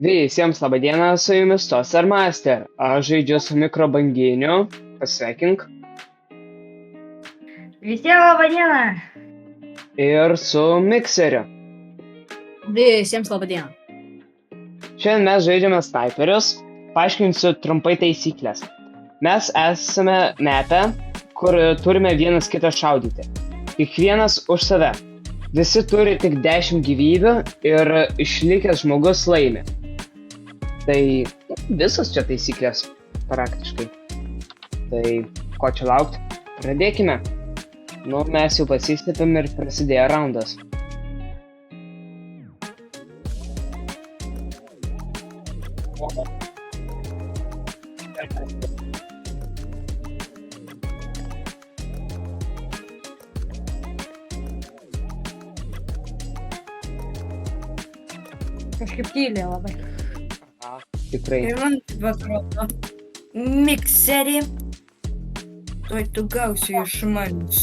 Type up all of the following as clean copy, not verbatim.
Visiems laba diena, su jumis Toaster Master. Aš žaidžiu su mikrobanginiu. Pasveikink. Visiems laba diena. Ir su mikseriu. Visiems laba diena. Šiandien mes žaidžiame snaiperius. Paaiškinsiu trumpai taisyklės. Mes esame mepę, kur turime vienas kitą šaudyti. Kiekvienas už save. Visi turi tik 10 gyvybių ir išlikęs žmogus laimi. Tai visos čia taisyklės praktiškai. Tai ko čia laukti? Pradėkime. Mes jau pasistepėm ir prasidėjo raundas. Kažkaip tyliai labai. Tikrai. Ir man taip atrodo, mikserį, tuoj tu gausi iš manęs.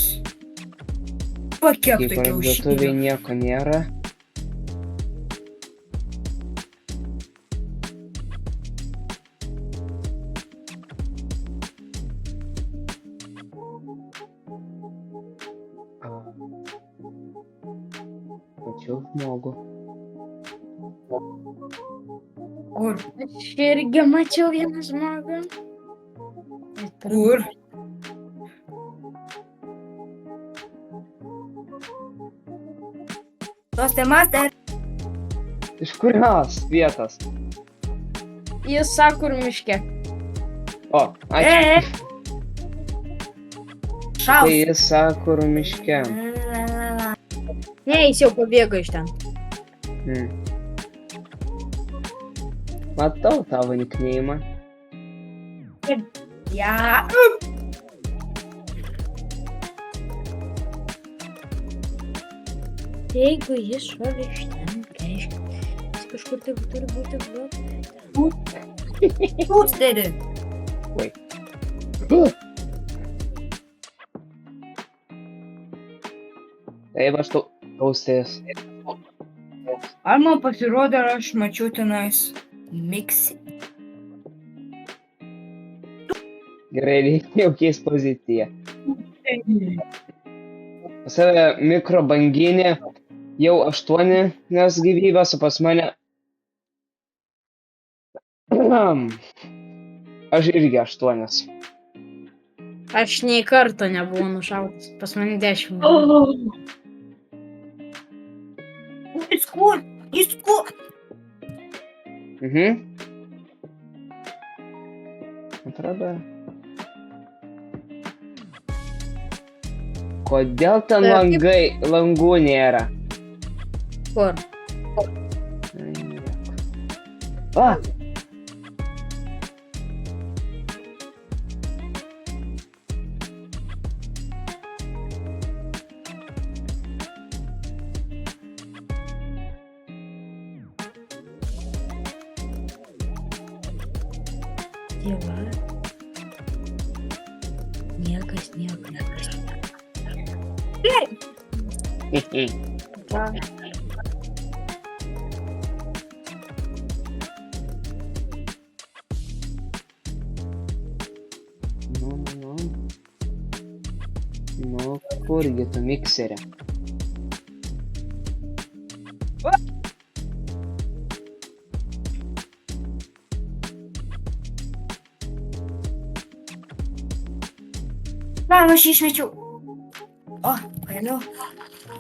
Pakiek Kaip tai parduotuvėje kiaušinių. nieko nėra. Mačiau žmogų. Kur? Aš irgi mačiau vieną žmogų. Kur? Toaster Master. Iš kurios vietos? Jis sako, kur miške. O, ačiū. Tai Šaus. jis sako miške. Ne, jis jau pabėgo iš ten. Matau tavo nikneimą. Ja. Jeigu jis šovė iš ten, reiškia, jis kažkur taip turi būti blogai. Toasteri. Taip, aš taustės. Ar man pasirodė, ar aš mačiau tenais miksį? Gerai, reikia jau keist poziciją. Pas save mikrobanginė jau 8 gyvybės, o pas mane... Aš irgi 8. Aš nei karto nebuvau nušautas. Pas mane 10. Jis kur? Jis kur? Atrodo. Kodėl ten langų nėra? Kur? A! Dieva. Niekas. Nu, kurgi tu mikserė? Na, aš išmečiau. O, pagaliau.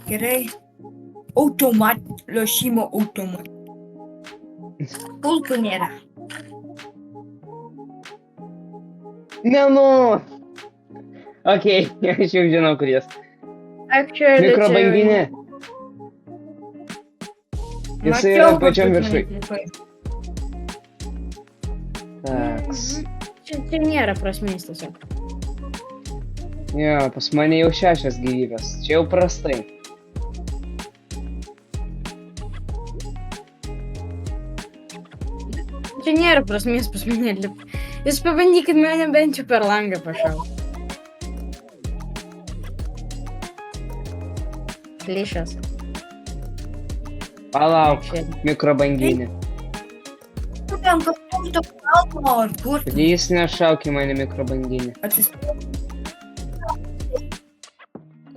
Gerai. Lošimo automat. Pulkų nėra. Nenu! Okei, aš jau žinau, kur jis. Actually, Mikrobanginė. Jisai yra pačiam viršui. Taks. Čia nėra prasmės tiesiog. Jo, pas mane jau 6 gyvybės. Čia jau prastai. Čia nėra prasmės pas mane lip. Jūs pabandykit mane bent jau per langą pašauti. Klišas. Palauk, mikrobanginė. Ten kažkur to kalno ar kur. Jis nešaukė mane mikrobanginį.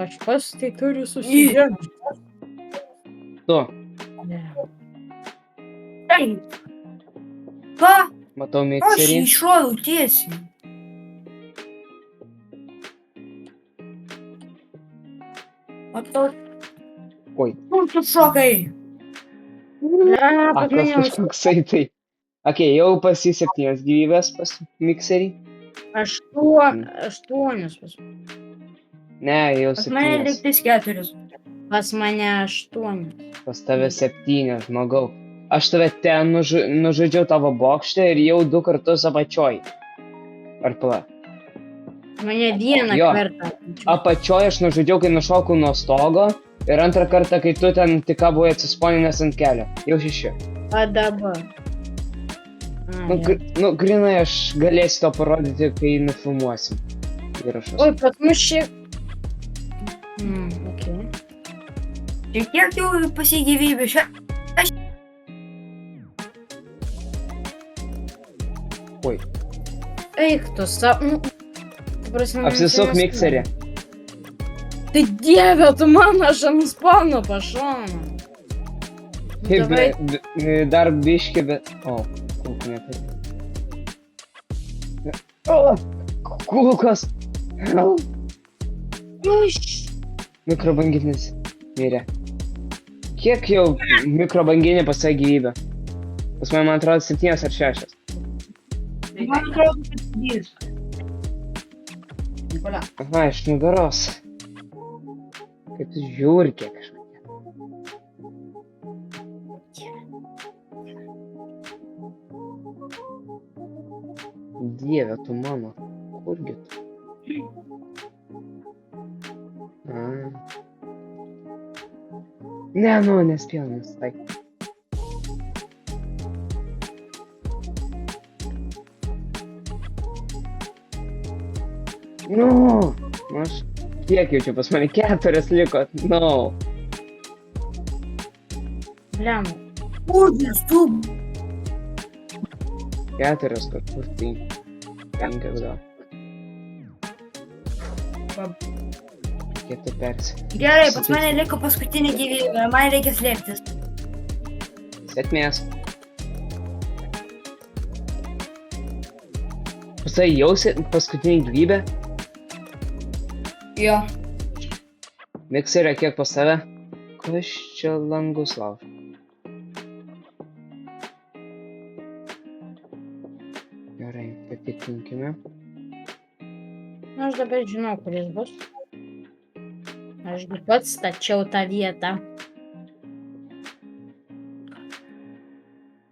Kažkas tai turi susidėti. Tu, Ne. Taip. Ką? matau Aš mikserį. iššoviau tiesiai. Matau. Oi. Kur tu šokai? Ne, pas mane Kažkoksai tai. Ok, jau pas jį 7 gyvybės pas mikserį. aštuonios. Ne, jau Pas mane 7. liktais 4. Pas mane 8. Pas tave 7, žmogau. Aš tave ten nužudžiau tavo bokštę ir jau 2 kartus apačioj. Ar pala? Mane vieną Jo. kartą. Apačioj aš nužudžiau, kai nušokau nuo stogo. Ir antrą kartą, kai tu ten tik ką buvai atsisponinęs ant kelio. Jau 6. O dabar. Grinai aš galėsiu to parodyti, kai nufilmuosim įrašus. Oi, pas mus šiek. Ok. Ir kiek jau pasigyvybė šią? Oi. Eik tu savo. Apsisuk mikserį. Tai dieve, tu mano, aš ant spano pašonu. Taip, dar biški, bet... O, kulkų ne taip. O, kulkos! Mikrobanginis mirė. Kiek jau mikrobanginė pasai gyvybę? Pas man atrodo 7 ar 6. Man atrodo, kad 10. Nikola. Aha, iš nugaros. Kaip tu žiūri kiek kažkokia. Dieve, tu mano. Kurgi tu? Ne, nu, nespėjau nusitaikyti. Nu, aš kiek jau čia pas mane 4 liko, no. Bliam. Kurgi tu? 4 kažkur tai. 5 gal. Kiek tu persi. Gerai, pas mane liko paskutinė gyvybė, man reikia slėptis. Sėkmės. Pasai jausi paskutinį gyvybę? Jo. Mikserė kiek pas tave? Kas čia langus laužo? Gerai, patikrinkime. Aš dabar žinau, kuris bus. Ašgi pats stačiau tą vietą.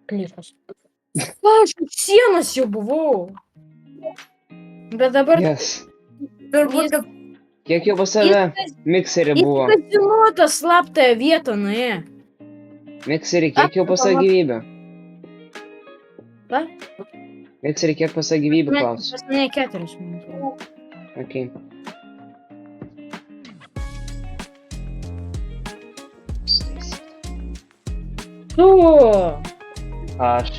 Klyfas. Aš ant sienos jau buvau. Bet dabar... Yes. Turbūt, kad Kiek jau pas tave mikserį buvo? Jis kazino slaptąją vietą nuėjo. Mikserį, kiek jau pas tave gyvybę? Ką? Mikserį, kiek pas tave gyvybę klausiu? Pas mane 4 minutės. Okay. Tu! Aš.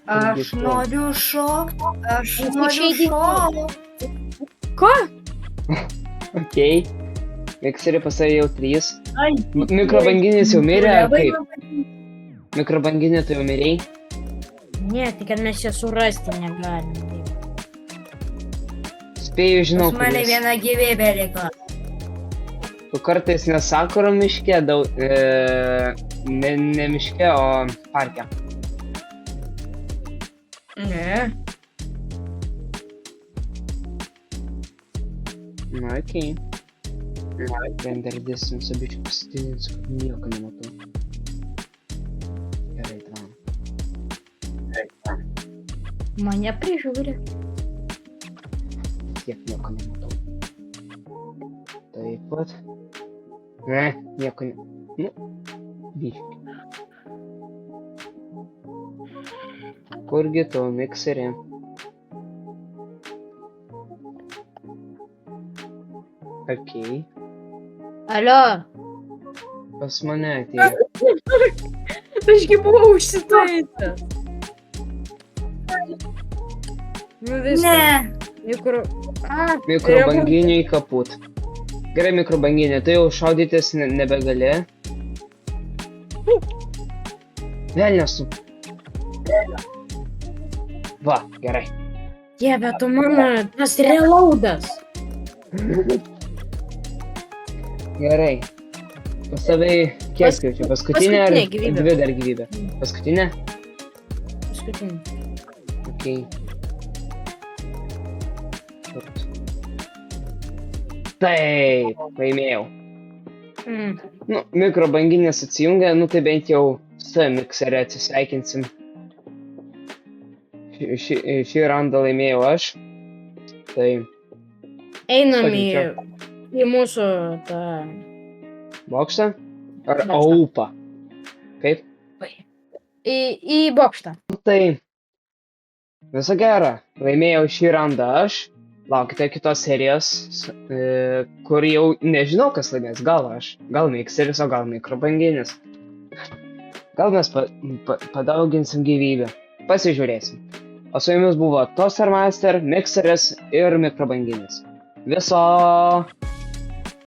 aš noriu šokti, aš noriu išeidinėti. šokti. Ko? Okei. Mikserį pas tave jau 3. Ai, Mikrobanginis jau mirė, ar labai kaip? Mikrobanginė tu jau mirėjai? Ne, tai kad mes čia surasti negalim. Spėju, žinau, Pas mane kuris. viena gyvybė liko. Tu kartais ne sakuro miške, ne miške, o parke. Ne. Na, okei. Vien dar dėsim su bičiu pasitininsiu, kad nieko nematau. Gerai, tvam. Mane prižiūri. Tiek nieko nematau. Taip pat. Ne, nieko ne... Nu, biški. Kurgi tu, mikserį? Okei. Alio. Pas mane atėjo. Ašgi buvau užsitaisęs. Nu viskas. Ne. Mikrobanginiai kaput. Gerai, mikrobanginė, tu jau šaudytis nebegali. Velnias tu. Va, gerai. Dieve, tu mano, tas reloadas. Gerai. Pas tavai kiek jau čia? Paskutinė ar paskutinė gyvybė. dvi dar gyvybė? Paskutinė? Paskutinį. Okei. Taip, laimėjau. Nu, mikrobanginės atsijungia, nu tai bent jau su mikserė atsisveikinsim. Šį randą laimėjau aš. Tai Einam Sakyčiau. į mūsų tą... bokštą? Ar Bokštą. aupą? Kaip? Į bokštą. Nu, tai viso gera. Laimėjau šį randą aš. Laukite kitos serijos, kur jau nežinau, kas laimės. Gal aš, gal mikseris, o gal mikrobanginis. Gal mes padauginsim gyvybę. Pasižiūrėsim. O su jumis buvo Toaster Master, mikseris ir mikrobanginis. Viso